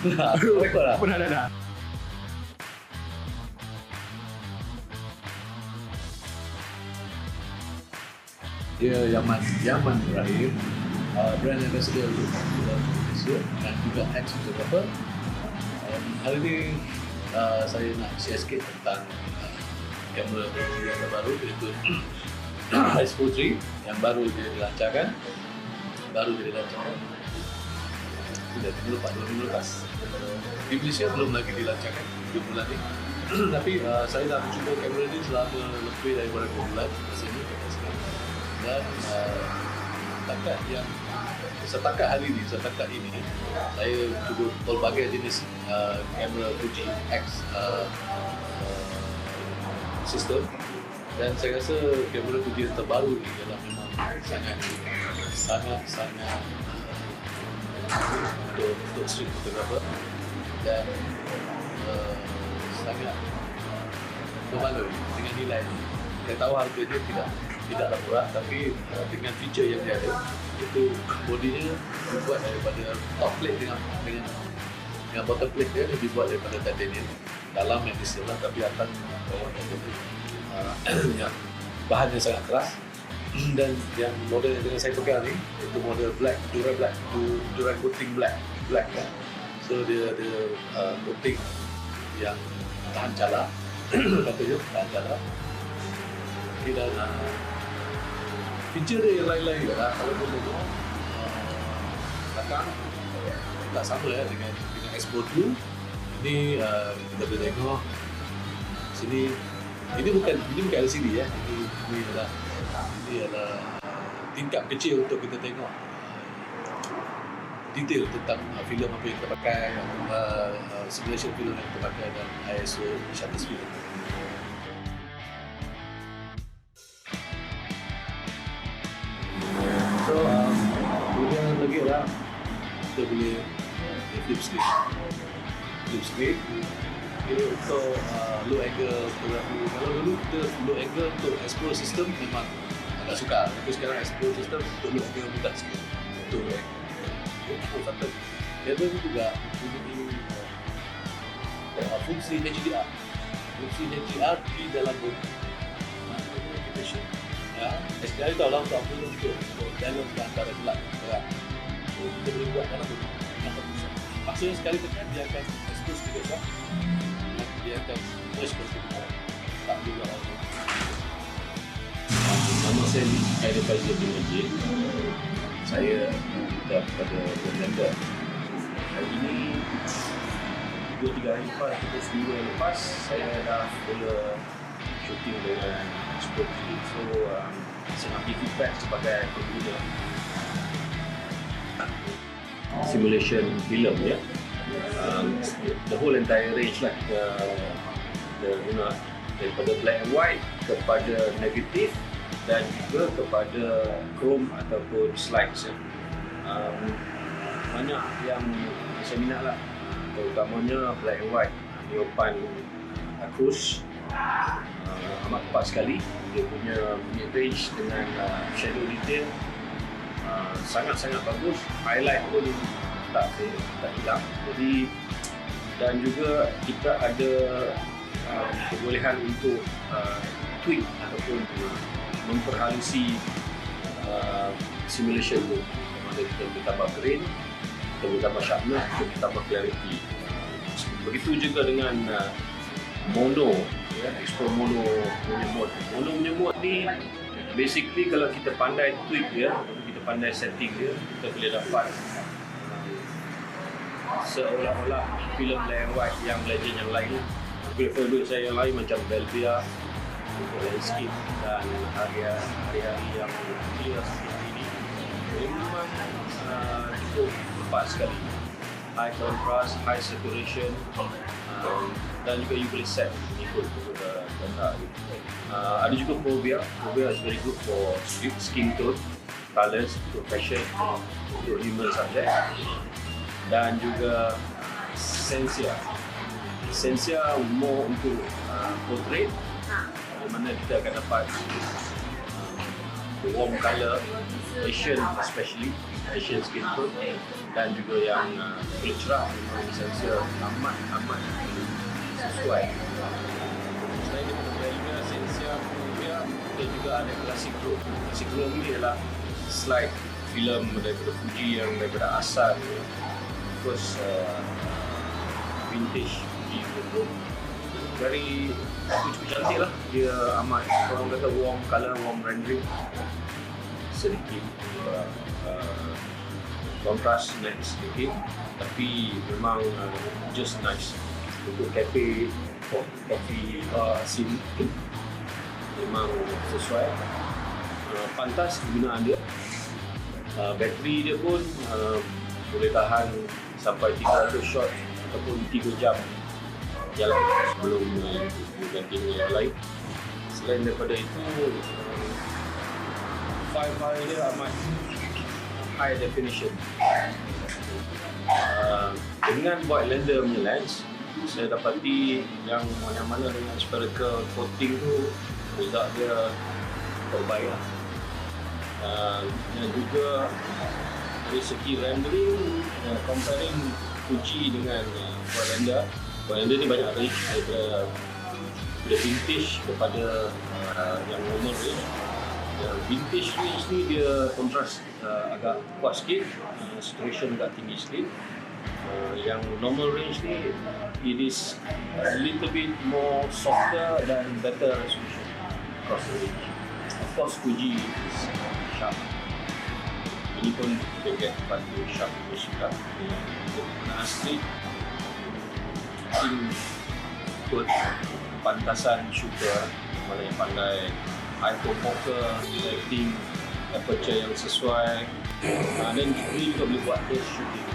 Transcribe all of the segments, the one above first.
Rekod lah. Pernah dah. Dia Yaman Ibrahim, brand ambassador untuk Malaysia dan juga ex-fotografer. Hari ini saya nak share sikit tentang kamera yang terbaru, iaitu XPro-3 yang baru dilancarkan. Sudah dua minggu lepas. Di Malaysia belum lagi dilancarkan 2 bulan ni. Tapi saya dah mencuba kamera ni selama lebih daripada 2 bulan rasanya. Dan setakat hari ini saya cuba pelbagai jenis kamera Fuji X sistem, dan saya rasa kamera Fuji yang terbaru ni adalah memang sangat untuk street photographer, dan sangat berbaloi dengan nilai ni. Saya tahu harga dia tidaklah murah, tapi dengan feature yang dia ada, itu bodinya dibuat daripada top plate dengan bottom plate dia dibuat daripada titanium. Dalam yang istilah, tapi atas yang bahannya sangat keras. Dan yang model yang dengan saya pegang ni, itu model black, Dura coating black kan. So dia ada coating yang tahan cala, katanya tahan cala. Dan feature dia yang lain-lain lah. Kalau pun tengok belakang tak sama dengan XPro-2. Ini kita boleh tengok sini, ini bukan LCD ya. Ini adalah tingkap kecil untuk kita tengok detail tentang filem apa yang kita pakai, simulation filem yang kita pakai, dan ISO shutter speed. So, kemudian lagi lah, kita boleh flip screen. Ini untuk low angle fotografi. Kalau dulu kita low angle untuk XPro system memang agak sukar, tapi sekarang XPro system untuk low angle mudah sikit. Untuk low angle. Dia ada juga fungsi HDR. Fungsi HDR di dalam bodi. Notification. Ya, HDR itu adalah untuk apa juga, untuk balance antara gelap dan terang. Kita boleh buat dalam bodi. Maksudnya sekali tekan dia akan expose sedikit kan, dia akan merge sedikit, tak juga lagi. Nama saya Khairil Faizi bin Majid. Saya dah kepada Voigtlander. Hari ini 2-3 hari lepas atau seminggu yang lepas, saya dah mula shooting dengan XPro-3. So saya nak beri feedback sebagai pengguna simulation film ya. The whole entire range lah, daripada black and white kepada negatif dan juga kepada chrome ataupun slides ya. Banyak yang saya minat lah, terutamanya black and white. Niopan cruise amat tepat sekali, dia punya mid range dengan shadow detail sangat-sangat bagus. Highlight pun tak hilang. Jadi, dan juga kita ada kebolehan untuk tweak ataupun memperhalusi simulation tu. Kita boleh tambah grain, kita boleh tambah sharpness, kita boleh tambah clarity. Begitu juga dengan mono ya, XPro mono punya mode. Mono punya mode ni basically kalau kita pandai tweak dia, kita pandai setting dia, kita boleh dapat seolah-olah filem black and white yang legend yang lain. Favorite saya yang lain macam Belvia untuk landscape dan hari-hari yang clear seperti ini, memang cukup lepas sekali. High contrast, high saturation, dan juga you boleh set ikut gambar. Ada juga Fobia is very good for skin tone, colours, untuk fashion, untuk human subject. Dan juga Sensia more untuk portrait, di mana kita akan dapat warm color, Asian especially, Asian skin tone, dan juga yang kulit cerah memang sensor amat sesuai. Selain daripada Belgia, Sensia, Korea, kita juga ada Classic Chrome. Classic Chrome ni adalah slide filem daripada Fuji yang daripada asal first vintage Fuji Chrome. Dari cukup cantik lah, dia amat, orang kata warm color, warm rendering, sedikit kontras naik sedikit, tapi memang just nice untuk cafe, coffee bar scene, memang sesuai, pantas penggunaan dia. Bateri dia pun boleh tahan sampai 300 shot ataupun 3 jam jalan sebelum ganti yang lain. Selain daripada itu, file dia amat high definition. Dengan Voigtlander punya lens, saya dapati yang mana dengan spherical coating tu result dia terbaik lah. Dan juga dari segi rendering, comparing Fuji dengan Voigtlander ni banyak range daripada vintage kepada yang normal range. Yang vintage range ni dia kontras agak kuat sikit, saturation agak tinggi sikit. Yang normal range ni it is a little bit more softer dan better resolution across the range. Of course Fuji is sharp. Ini pun kita get bantu sharp juga. Untuk penggunaan street, ikut pantasan shooter mana yang pandai hyperfocal, lighting, aperture yang sesuai, dan diberi juga boleh buat test shooting.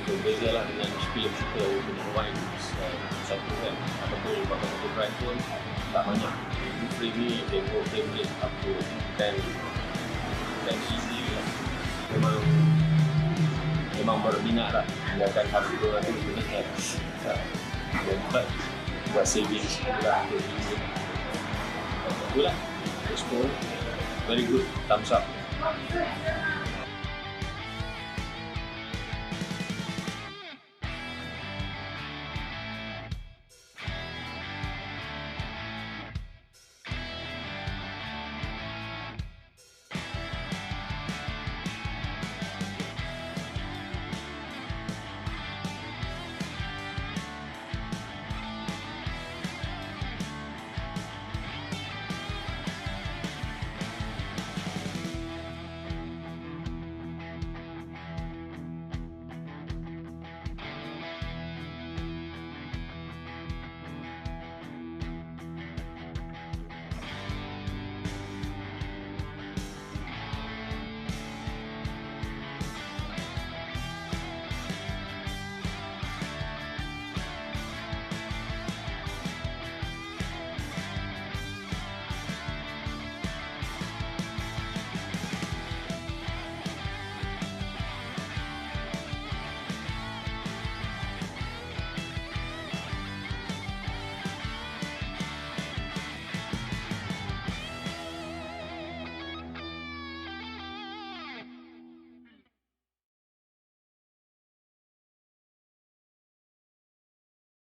Berbeza lah dengan film shooter punya wine satu kan, ataupun yang pakai motor drive pun tak banyak. Frame ni, tengok frame rate up to 10 easy lah. Memang berminat lah, menggunakan harga tu sebenarnya dapat buat savings lah untuk ini. Itulah, explore, very good, thumbs up.